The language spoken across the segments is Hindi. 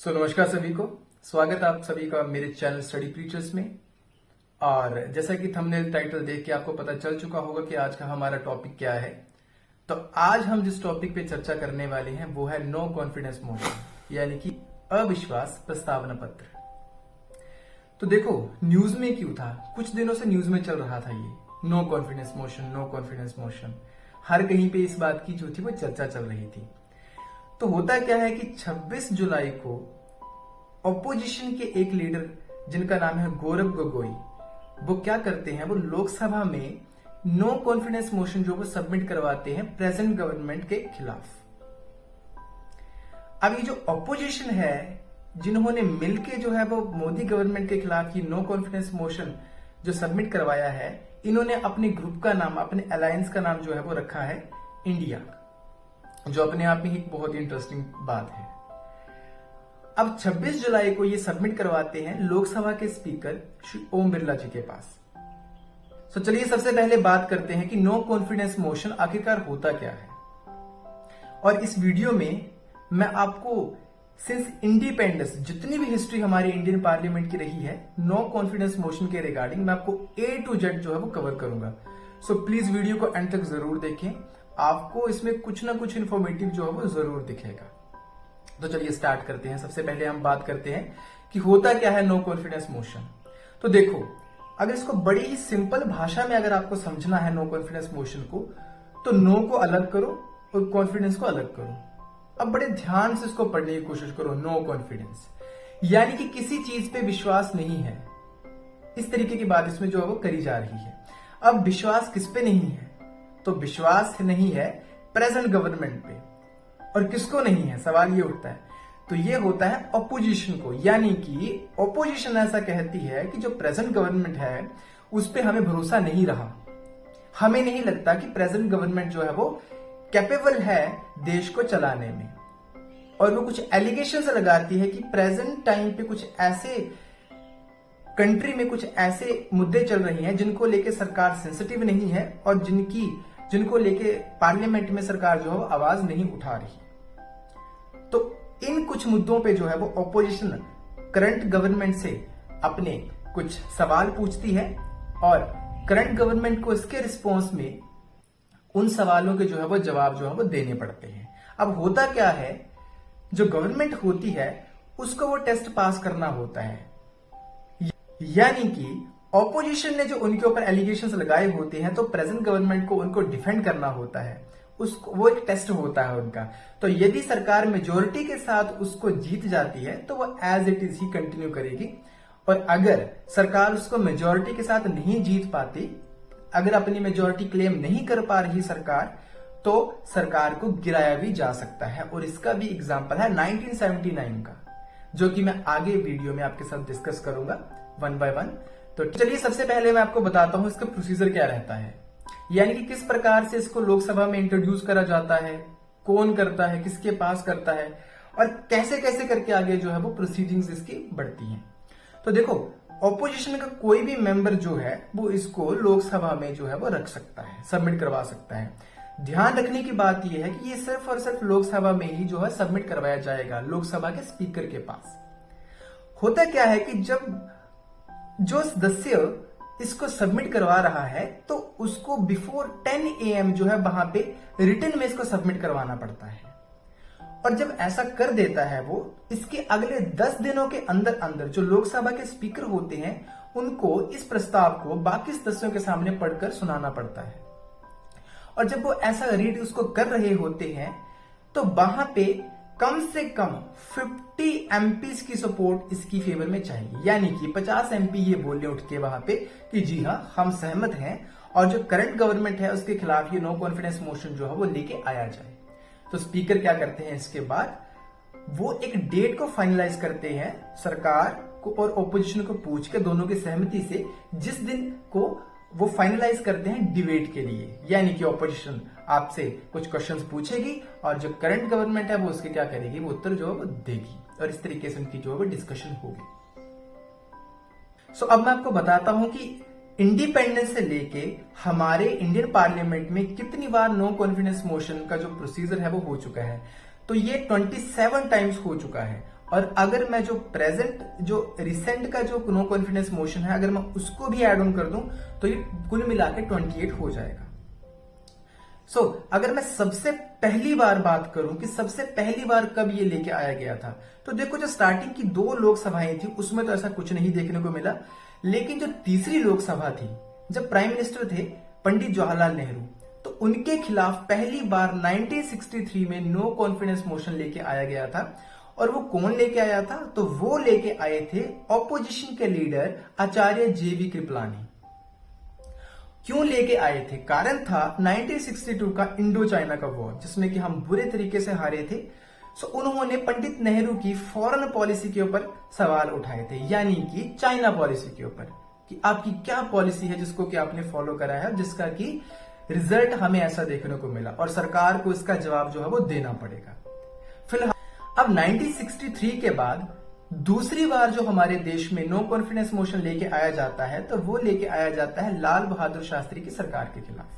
नमस्कार सभी को। स्वागत है आप सभी का मेरे चैनल स्टडी प्रीचर्स में। और जैसा कि थंबनेल टाइटल देख के आपको पता चल चुका होगा कि आज का हमारा टॉपिक क्या है। तो आज हम जिस टॉपिक पे चर्चा करने वाले हैं वो है नो कॉन्फिडेंस मोशन, यानी कि अविश्वास प्रस्तावना पत्र। तो देखो, न्यूज में क्यों था, कुछ दिनों से न्यूज में चल रहा था ये no confidence motion, no confidence motion. हर कहीं पे इस बात की जो थी वो चर्चा चल रही थी। तो होता क्या है कि 26 जुलाई को ऑपोजिशन के एक लीडर जिनका नाम है गौरव गोगोई, वो क्या करते हैं, वो लोकसभा में नो कॉन्फिडेंस मोशन जो वो सबमिट करवाते हैं प्रेजेंट गवर्नमेंट के खिलाफ। अब ये जो ऑपोजिशन है, जिन्होंने मिलके जो है वो मोदी गवर्नमेंट के खिलाफ ये नो कॉन्फिडेंस मोशन जो सबमिट करवाया है, इन्होंने अपने ग्रुप का नाम, अपने अलायंस का नाम जो है वो रखा है इंडिया, जो अपने आप में एक बहुत इंटरेस्टिंग बात है। अब 26 जुलाई को ये सबमिट करवाते हैं लोकसभा के स्पीकर श्री ओम बिरला जी के पास। तो चलिए सबसे पहले बात करते हैं कि नो कॉन्फिडेंस मोशन आखिरकार होता क्या है। और इस वीडियो में मैं आपको सिंस इंडिपेंडेंस जितनी भी हिस्ट्री हमारे इंडियन पार्लियामेंट की रही है, नो कॉन्फिडेंस मोशन के रिगार्डिंग मैं आपको A to Z जो है वो कवर करूंगा। सो प्लीज वीडियो को एंड तक जरूर देखें, आपको इसमें कुछ ना कुछ इंफॉर्मेटिव जो है वो जरूर दिखेगा। तो चलिए स्टार्ट करते हैं। सबसे पहले हम बात करते हैं कि होता क्या है नो कॉन्फिडेंस मोशन। तो देखो, अगर इसको बड़ी ही सिंपल भाषा में अगर आपको समझना है नो कॉन्फिडेंस मोशन को, तो नो को अलग करो और कॉन्फिडेंस को अलग करो। अब बड़े ध्यान से इसको पढ़ने की कोशिश करो। नो कॉन्फिडेंस यानी कि किसी चीज पे विश्वास नहीं है, इस तरीके की बात इसमें जो है वो करी जा रही है। अब विश्वास किस पे नहीं है, तो विश्वास नहीं है प्रेजेंट गवर्नमेंट पे। और किसको नहीं है, सवाल ये उठता है, तो ये होता है ऑपोजिशन को। यानी कि ऑपोजिशन ऐसा कहती है कि जो प्रेजेंट गवर्नमेंट है उस पे हमें भरोसा नहीं रहा, हमें नहीं लगता कि प्रेजेंट गवर्नमेंट जो है वो कैपेबल है देश को चलाने में। और वो कुछ एलिगेशंस लगाती है कि प्रेजेंट टाइम पे कुछ ऐसे कंट्री में कुछ ऐसे मुद्दे चल रही हैं जिनको लेके सरकार सेंसिटिव नहीं है और जिनको लेके पार्लियामेंट में सरकार जो है आवाज नहीं उठा रही। तो इन कुछ मुद्दों पे जो है वो ऑपोजिशन करंट गवर्नमेंट से अपने कुछ सवाल पूछती है और करंट गवर्नमेंट को इसके रिस्पॉन्स में उन सवालों के जो है वो जवाब जो है वो देने पड़ते हैं। अब होता क्या है, जो गवर्नमेंट होती है उसको वो टेस्ट पास करना होता है। यानी कि ऑपोजिशन ने जो उनके ऊपर एलिगेशंस लगाए होते हैं, तो प्रेजेंट गवर्नमेंट को उनको डिफेंड करना होता है, उसको वो एक टेस्ट होता है उनका। तो यदि सरकार मेजोरिटी के साथ उसको जीत जाती है तो वो एज इट इज ही कंटिन्यू करेगी। और अगर सरकार उसको मेजोरिटी के साथ नहीं जीत पाती, अगर अपनी मेजोरिटी क्लेम नहीं कर पा रही सरकार, तो सरकार को गिराया भी जा सकता है। और इसका भी एग्जाम्पल है 1979 का, जो कि मैं आगे वीडियो में आपके साथ डिस्कस करूंगा वन बाय वन। तो चलिए सबसे पहले मैं आपको बताता हूं इसका प्रोसीजर क्या रहता है, यानी कि किस प्रकार से इसको लोकसभा में इंट्रोड्यूस करा जाता है, कौन करता है, किसके पास करता है, और कैसे कैसे करके आगे जो है वो प्रोसीडिंग्स इसकी बढ़ती हैं। तो देखो, ऑपोजिशन का कोई भी मेंबर जो है वो इसको लोकसभा में जो है वो रख सकता है, सबमिट करवा सकता है। ध्यान रखने की बात यह है कि ये सिर्फ और सिर्फ लोकसभा में ही जो है सबमिट करवाया जाएगा, लोकसभा के स्पीकर के पास। होता क्या है कि जब जो सदस्य इसको सबमिट करवा रहा है तो उसको बिफोर 10 AM जो है वहां पे रिटन में इसको सबमिट करवाना पड़ता है। और जब ऐसा कर देता है वो, इसके अगले 10 दिनों के अंदर अंदर जो लोकसभा के स्पीकर होते हैं उनको इस प्रस्ताव को बाकी सदस्यों के सामने पढ़कर सुनाना पड़ता है। और जब वो ऐसा रीड उसको कर रहे होते हैं तो वहां पे कम से कम 50 MPs की सपोर्ट इसकी फेवर में चाहिए। यानी कि 50 MP ये बोले उठ के वहां पे कि जी हाँ, हम सहमत हैं और जो करंट गवर्नमेंट है उसके खिलाफ ये नो कॉन्फिडेंस मोशन जो है वो लेके आया जाए। तो स्पीकर क्या करते हैं, इसके बाद वो एक डेट को फाइनलाइज करते हैं सरकार को और ऑपोजिशन को पूछ के, दोनों की सहमति से, जिस दिन को वो फाइनलाइज करते हैं डिबेट के लिए। यानी कि ऑपोजिशन आपसे कुछ क्वेश्चंस पूछेगी और जो करंट गवर्नमेंट है वो उसके क्या करेगी, वो उत्तर जो है वो देगी, और इस तरीके से उनकी जो है वो डिस्कशन होगी। अब मैं आपको बताता हूं कि इंडिपेंडेंस से लेके हमारे इंडियन पार्लियामेंट में कितनी बार नो कॉन्फिडेंस मोशन का जो प्रोसीजर है वो हो चुका है। तो ये 27 टाइम्स हो चुका है। और अगर मैं जो प्रेजेंट जो रिसेंट का जो नो कॉन्फिडेंस मोशन है अगर मैं उसको भी ऐड ऑन कर दूं तो ये कुल मिला के 28 हो जाएगा। अगर मैं सबसे पहली बार बात करूं कि सबसे पहली बार कब ये लेके आया गया था, तो देखो जो स्टार्टिंग की 2 लोकसभाएं थी उसमें तो ऐसा कुछ नहीं देखने को मिला, लेकिन जो तीसरी लोकसभा थी जब प्राइम मिनिस्टर थे पंडित जवाहरलाल नेहरू, तो उनके खिलाफ पहली बार 1963 में नो कॉन्फिडेंस मोशन लेके आया गया था। और वो कौन लेके आया था, तो वो लेके आए थे ऑपोजिशन के लीडर आचार्य जेवी कृपलानी। क्यों लेके आए थे, कारण था 1962 का इंडो चाइना का वॉर जिसमें कि हम बुरे तरीके से हारे थे। उन्होंने पंडित नेहरू की फॉरेन पॉलिसी के ऊपर सवाल उठाए थे, यानी कि चाइना पॉलिसी के ऊपर कि आपकी क्या पॉलिसी है जिसको कि आपने फॉलो करा है, जिसका कि रिजल्ट हमें ऐसा देखने को मिला और सरकार को इसका जवाब जो है वो देना पड़ेगा। फिलहाल अब 1963 के बाद दूसरी बार जो हमारे देश में नो कॉन्फिडेंस मोशन लेके आया जाता है, तो वो लेके आया जाता है लाल बहादुर शास्त्री की सरकार के खिलाफ।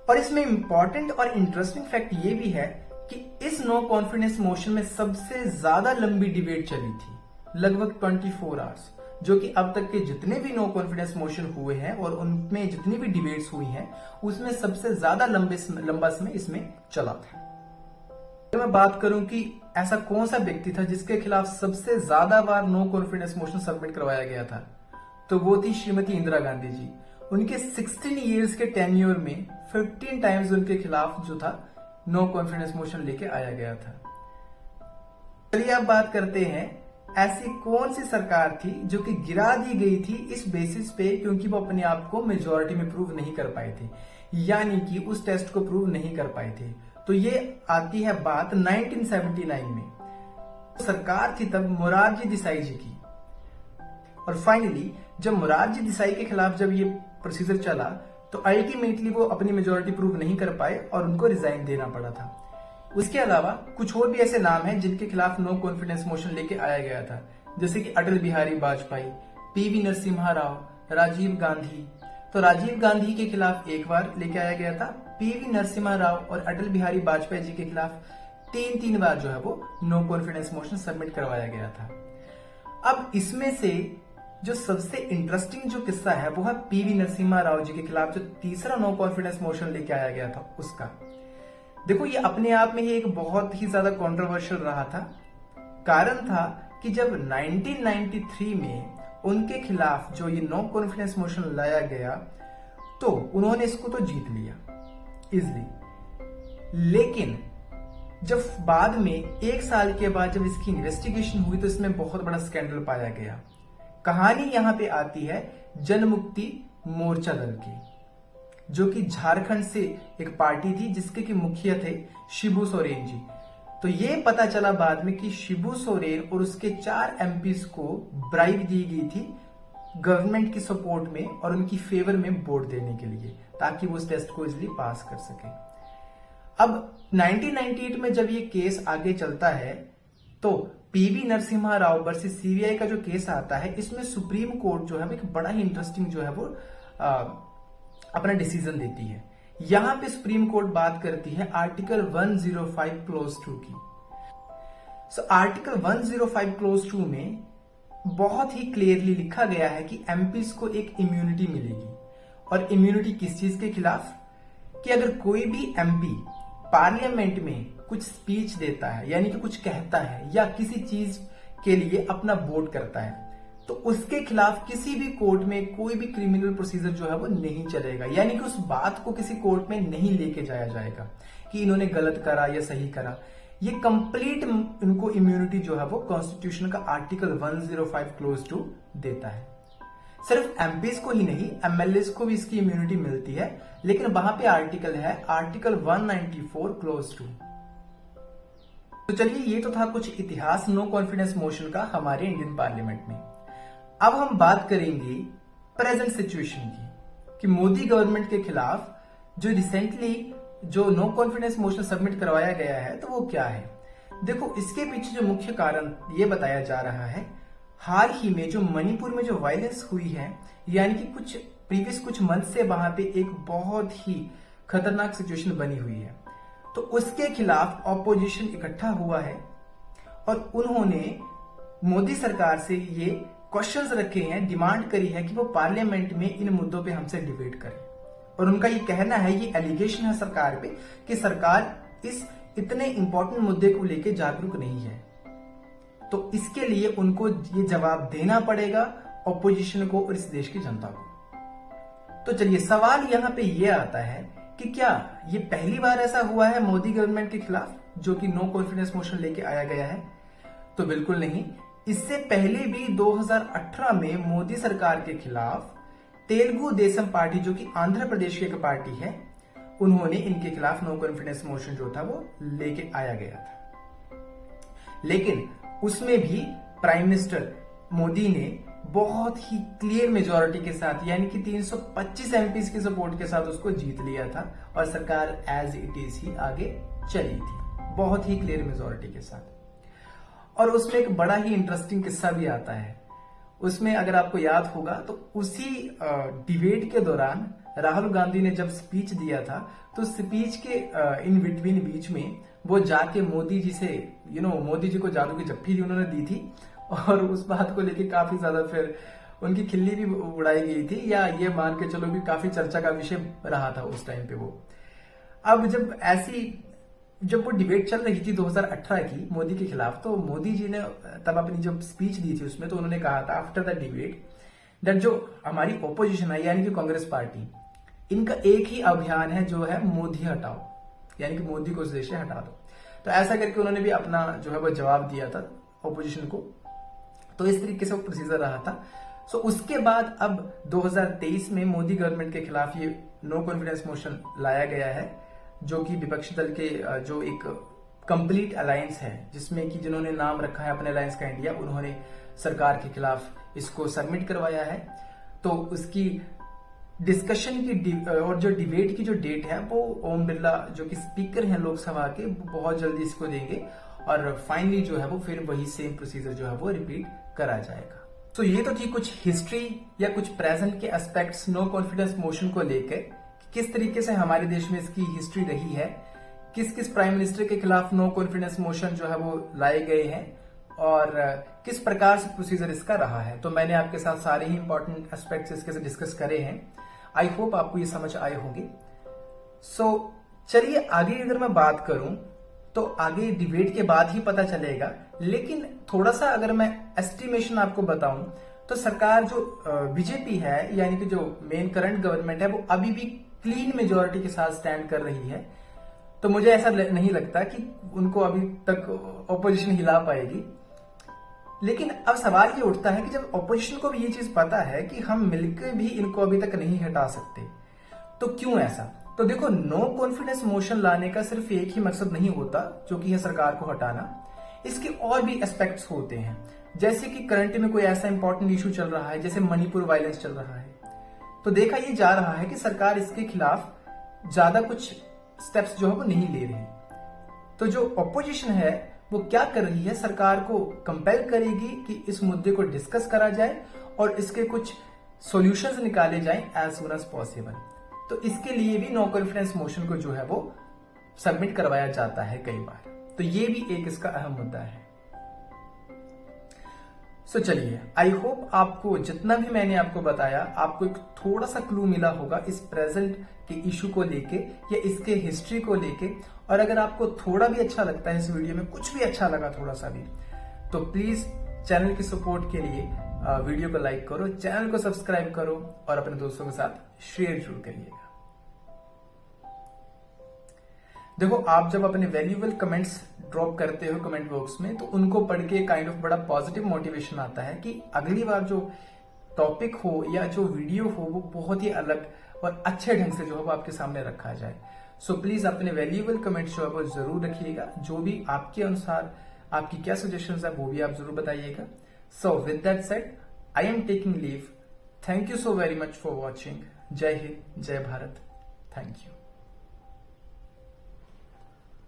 और इसमें इंपॉर्टेंट और इंटरेस्टिंग फैक्ट ये भी है कि इस नो कॉन्फिडेंस मोशन में सबसे ज्यादा लंबी डिबेट चली थी, लगभग 24 आवर्स, जो कि अब तक के जितने भी नो कॉन्फिडेंस मोशन हुए हैं और उनमें जितनी भी डिबेट्स हुई हैं उसमें सबसे ज्यादा लंबा समय इसमें चला था। तो मैं बात करूं कि ऐसा कौन सा व्यक्ति था जिसके खिलाफ सबसे ज्यादा बार नो कॉन्फिडेंस मोशन सबमिट करवाया गया था, तो वो थी श्रीमती इंदिरा गांधी जी। उनके 16 इयर्स के टेन्योर में 15 टाइम्स उनके खिलाफ जो था नो कॉन्फिडेंस मोशन लेके आया गया था। चलिए अब बात करते हैं ऐसी कौन सी सरकार थी जो कि गिरा दी गई थी इस बेसिस पे क्योंकि वो अपने आप को मेजोरिटी में प्रूव नहीं कर पाए थे, यानी कि उस टेस्ट को प्रूव नहीं कर पाए थे। तो ये आती है बात 1979 में, सरकार थी तब मोरारजी देसाई जी की। और फाइनली जब मोरारजी देसाई के खिलाफ जब ये प्रोसीजर चला तो अल्टीमेटली वो अपनी मेजोरिटी प्रूव नहीं कर पाए और उनको रिजाइन देना पड़ा था। उसके अलावा कुछ और भी ऐसे नाम हैं जिनके खिलाफ नो कॉन्फिडेंस मोशन लेके आया गया था, जैसे कि अटल बिहारी वाजपेयी, पीवी नरसिम्हा राव, राजीव गांधी। तो राजीव गांधी के खिलाफ एक बार लेके आया गया था, पीवी नरसिम्हा राव और अटल बिहारी वाजपेयी जी के खिलाफ 3 बार जो है वो नो कॉन्फिडेंस मोशन सबमिट करवाया गया था। अब इसमें से जो सबसे इंटरेस्टिंग जो किस्सा है वो है पीवी नरसिम्हा राव जी के खिलाफ जो तीसरा नो कॉन्फिडेंस मोशन लेके आया गया था उसका। देखो ये अपने आप में ही एक बहुत ही ज्यादा कंट्रोवर्शियल रहा था। कारण था कि जब 1993 में उनके खिलाफ जो ये नो कॉन्फिडेंस मोशन लाया गया तो उन्होंने इसको तो जीत लिया इजिली, लेकिन जब बाद में 1 साल के बाद जब इसकी इन्वेस्टिगेशन हुई तो इसमें बहुत बड़ा स्कैंडल पाया गया। कहानी यहां पे आती है जनमुक्ति मोर्चा दल की, जो कि झारखंड से एक पार्टी थी जिसके कि मुखिया थे शिबू सोरेन जी। तो ये पता चला बाद में कि शिबू सोरेन और उसके 4 एमपीज को ब्राइब दी गई थी गवर्नमेंट की सपोर्ट में और उनकी फेवर में वोट देने के लिए, ताकि वो उस टेस्ट को इजिली पास कर सके। अब 1998 में जब ये केस आगे चलता है तो PV Narasimha Rao versus CBI का जो केस आता है, इसमें सुप्रीम कोर्ट जो है एक बड़ा ही इंटरेस्टिंग जो है वो अपना डिसीजन देती है। यहां पे सुप्रीम कोर्ट बात करती है आर्टिकल 105 क्लोज 2 की। आर्टिकल 105 क्लोज 2 में बहुत ही क्लियरली लिखा गया है कि एमपीज को एक इम्यूनिटी मिलेगी। और इम्यूनिटी किस चीज के खिलाफ, कि अगर कोई भी एमपी पार्लियामेंट में कुछ स्पीच देता है, यानी कि कुछ कहता है या किसी चीज के लिए अपना वोट करता है, तो उसके खिलाफ किसी भी कोर्ट में कोई भी क्रिमिनल प्रोसीजर जो है वो नहीं चलेगा, यानी कि उस बात को किसी कोर्ट में नहीं लेके जाया जाएगा कि इन्होंने गलत करा या सही करा। ये कंप्लीट इनको इम्यूनिटी जो है वो कॉन्स्टिट्यूशन का आर्टिकल 105 क्लोज 2 देता है। सिर्फ एमपीज को ही नहीं, एमएलएस को भी इसकी इम्यूनिटी मिलती है, लेकिन वहां पे आर्टिकल है आर्टिकल 194 क्लोज 2। तो चलिए ये तो था कुछ इतिहास नो कॉन्फिडेंस मोशन का हमारे इंडियन पार्लियामेंट में। अब हम बात करेंगे प्रेजेंट सिचुएशन की कि मोदी गवर्नमेंट के खिलाफ जो रिसेंटली जो नो कॉन्फिडेंस मोशन सबमिट करवाया गया है तो वो क्या है। देखो इसके पीछे जो मुख्य कारण ये बताया जा रहा है, हाल ही में जो मणिपुर में जो वायलेंस हुई है, यानी कि कुछ मंथ से वहां पे एक बहुत ही खतरनाक सिचुएशन बनी हुई है, तो उसके खिलाफ ऑपोजिशन इकट्ठा हुआ है और उन्होंने मोदी सरकार से ये क्वेश्चंस रखे हैं, डिमांड करी है कि वो पार्लियामेंट में इन मुद्दों पे हमसे डिबेट करें। और उनका ये कहना है, ये एलिगेशन है सरकार पे कि सरकार इस इतने इंपॉर्टेंट मुद्दे को लेके जागरूक नहीं है। तो इसके लिए उनको ये जवाब देना पड़ेगा ऑपोजिशन को और इस देश की जनता को। तो चलिए, सवाल यहां पे ये आता है कि क्या ये पहली बार ऐसा हुआ है मोदी गवर्नमेंट के खिलाफ जो कि नो कॉन्फिडेंस मोशन लेके आया गया है? तो बिल्कुल नहीं। इससे पहले भी 2018 में मोदी सरकार के खिलाफ तेलुगु देशम पार्टी, जो कि आंध्र प्रदेश की एक पार्टी है, उन्होंने इनके खिलाफ नो कॉन्फिडेंस मोशन जो था वो लेके आया गया था। लेकिन उसमें भी प्राइम मिनिस्टर मोदी ने बहुत ही क्लियर मेजॉरिटी के साथ, यानी कि 325 एमपीज की सपोर्ट के साथ उसको जीत लिया था और सरकार एज इट इज ही आगे चली थी, बहुत ही क्लियर मेजॉरिटी के साथ। और उसमें एक बड़ा ही इंटरेस्टिंग किस्सा भी आता है। उसमें अगर आपको याद होगा तो उसी डिबेट के दौरान राहुल गांधी ने जब स्पीच दिया था, तो स्पीच के इन बिटवीन बीच में वो जाके मोदी जी से मोदी जी को जादू की जप्फी उन्होंने दी थी और उस बात को लेके काफी ज्यादा फिर उनकी खिल्ली भी उड़ाई गई थी, या ये मान के चलो कि काफी चर्चा का विषय रहा था उस टाइम पे वो। अब जब वो डिबेट चल रही थी 2018 की मोदी के खिलाफ, तो मोदी जी ने तब अपनी जब स्पीच दी थी उसमें तो उन्होंने कहा था आफ्टर द डिबेट दैट जो हमारी ओपोजिशन है यानी कि कांग्रेस पार्टी, इनका एक ही अभियान है जो है मोदी हटाओ, यानी कि मोदी को उस देश से हटा दो। तो ऐसा करके उन्होंने भी अपना जो है वो जवाब दिया था ओपोजिशन को। तो इस तरीके से वो प्रोसीजर रहा था। सो उसके बाद अब 2023 में मोदी गवर्नमेंट के खिलाफ ये नो कॉन्फिडेंस मोशन लाया गया है, जो कि विपक्षी दल के जो एक कंप्लीट अलायंस है, जिसमें कि जिन्होंने नाम रखा है अपने अलायंस का इंडिया, उन्होंने सरकार के खिलाफ इसको सबमिट करवाया है। तो उसकी डिस्कशन की और जो डिबेट की जो डेट है वो ओम बिरला जो कि स्पीकर हैं लोकसभा के, बहुत जल्दी इसको देंगे और फाइनली जो है वो फिर वही सेम प्रोसीजर जो है वो रिपीट करा जाएगा। तो ये तो थी कुछ हिस्ट्री या कुछ प्रेजेंट के एस्पेक्ट्स नो कॉन्फिडेंस मोशन को लेकर, किस तरीके से हमारे देश में इसकी हिस्ट्री रही है, किस किस प्राइम मिनिस्टर के खिलाफ नो कॉन्फिडेंस मोशन जो है वो लाए गए हैं और किस प्रकार से प्रोसीजर इसका रहा है। तो मैंने आपके साथ सारे ही इंपॉर्टेंट एस्पेक्ट्स इसके से डिस्कस करे हैं। आई होप आपको ये समझ आए होंगे। सो चलिए आगे अगर मैं बात करूं तो आगे डिबेट के बाद ही पता चलेगा, लेकिन थोड़ा सा अगर मैं एस्टिमेशन आपको बताऊं तो सरकार जो बीजेपी है यानी कि जो मेन करंट गवर्नमेंट है वो अभी भी क्लीन मेजॉरिटी के साथ स्टैंड कर रही है। तो मुझे ऐसा नहीं लगता कि उनको अभी तक ऑपोजिशन हिला पाएगी। लेकिन अब सवाल ये उठता है कि जब ऑपोजिशन को भी ये चीज पता है कि हम मिलकर भी इनको अभी तक नहीं हटा सकते, तो क्यों ऐसा? तो देखो, नो कॉन्फिडेंस मोशन लाने का सिर्फ एक ही मकसद नहीं होता जो कि है सरकार को हटाना। इसके और भी एस्पेक्ट्स होते हैं, जैसे कि करंट में कोई ऐसा इंपॉर्टेंट इशू चल रहा है, जैसे मणिपुर वायलेंस चल रहा है, तो देखा ये जा रहा है कि सरकार इसके खिलाफ ज्यादा कुछ स्टेप्स जो है वो नहीं ले रही। तो जो ऑपोजिशन है वो क्या कर रही है, सरकार को कंपेल करेगी कि इस मुद्दे को डिस्कस करा जाए और इसके कुछ सॉल्यूशंस निकाले जाएं एज सुन एज पॉसिबल। तो इसके लिए भी नो कॉन्फिडेंस मोशन को जो है वो सबमिट करवाया जाता है कई बार। तो ये भी एक इसका अहम मुद्दा है। सो चलिए, आई होप आपको जितना भी मैंने आपको बताया आपको एक थोड़ा सा क्लू मिला होगा इस प्रेजेंट के इशू को लेके या इसके हिस्ट्री को लेके। और अगर आपको थोड़ा भी अच्छा लगता है इस वीडियो में, कुछ भी अच्छा लगा थोड़ा सा भी, तो प्लीज चैनल की सपोर्ट के लिए वीडियो को लाइक करो, चैनल को सब्सक्राइब करो और अपने दोस्तों के साथ शेयर जरूर करिएगा। देखो, आप जब अपने वैल्यूएबल कमेंट्स ड्रॉप करते हो कमेंट बॉक्स में, तो उनको पढ़ के काइंड ऑफ बड़ा पॉजिटिव मोटिवेशन आता है कि अगली बार जो टॉपिक हो या जो वीडियो हो वो बहुत ही अलग और अच्छे ढंग से जो है वो आपके सामने रखा जाए। सो प्लीज अपने वैल्यूएबल कमेंट्स जो है वो जरूर रखिएगा। जो भी आपके अनुसार आपकी क्या सजेशंस है वो भी आप जरूर बताइएगा। So with that said, I am taking leave. Thank you so very much for watching. जय हिंद, जय भारत। Thank you.